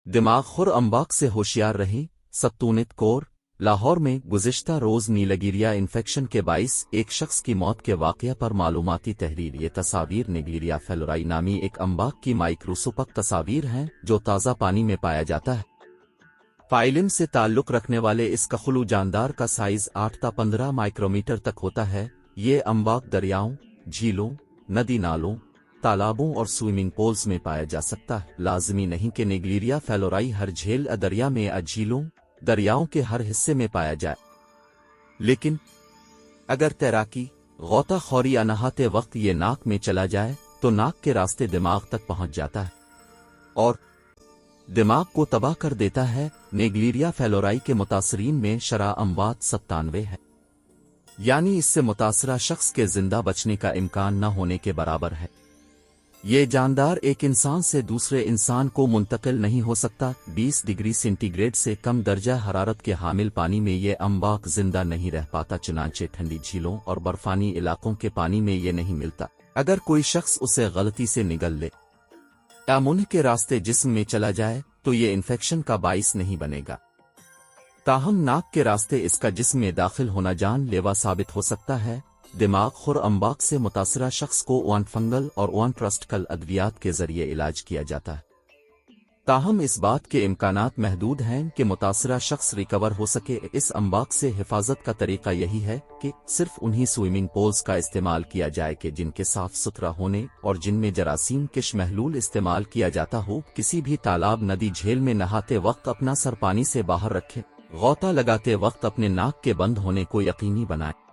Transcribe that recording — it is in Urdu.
دماغ خور امباک سے ہوشیار رہیں۔ ستونت کور لاہور میں گزشتہ روز نیلاگیریا انفیکشن کے باعث ایک شخص کی موت کے واقعہ پر معلوماتی تحریر۔ یہ تصاویر نیگلیریا فیلورائی نامی ایک امباک کی مائکروسکوپک تصاویر ہیں جو تازہ پانی میں پایا جاتا ہے۔ فائلم سے تعلق رکھنے والے اس کخلو جاندار کا سائز 8 تا 15 مائکرومیٹر تک ہوتا ہے۔ یہ امباک دریاؤں، جھیلوں، ندی نالوں، تالابوں اور سوئمنگ پولز میں پایا جا سکتا ہے۔ لازمی نہیں کہ نیگلیریا فیلورائی ہر جھیل دریا میں یا جھیلوں دریاؤں کے ہر حصے میں پایا جائے، لیکن اگر تیراکی، غوطہ خوری یا نہاتے وقت یہ ناک میں چلا جائے تو ناک کے راستے دماغ تک پہنچ جاتا ہے اور دماغ کو تباہ کر دیتا ہے۔ نیگلیریا فیلورائی کے متاثرین میں شرح اموات 97 ہے، یعنی اس سے متاثرہ شخص کے زندہ بچنے کا امکان نہ ہونے کے برابر ہے۔ یہ جاندار ایک انسان سے دوسرے انسان کو منتقل نہیں ہو سکتا۔ 20 ڈگری سینٹی گریڈ سے کم درجہ حرارت کے حامل پانی میں یہ امباک زندہ نہیں رہ پاتا، چنانچہ ٹھنڈی جھیلوں اور برفانی علاقوں کے پانی میں یہ نہیں ملتا۔ اگر کوئی شخص اسے غلطی سے نگل لے یا منہ کے راستے جسم میں چلا جائے تو یہ انفیکشن کا باعث نہیں بنے گا، تاہم ناک کے راستے اس کا جسم میں داخل ہونا جان لیوا ثابت ہو سکتا ہے۔ دماغ خور امباک سے متاثرہ شخص کو وان فنگل اور وان ٹرسٹکل ادویات کے ذریعے علاج کیا جاتا ہے، تاہم اس بات کے امکانات محدود ہیں کہ متاثرہ شخص ریکور ہو سکے۔ اس امباک سے حفاظت کا طریقہ یہی ہے کہ صرف انہی سوئمنگ پولز کا استعمال کیا جائے کہ جن کے صاف ستھرا ہونے اور جن میں جراثیم کش محلول استعمال کیا جاتا ہو۔ کسی بھی تالاب، ندی، جھیل میں نہاتے وقت اپنا سر پانی سے باہر رکھیں۔ غوطہ لگاتے وقت اپنے ناک کے بند ہونے کو یقینی بنائیں۔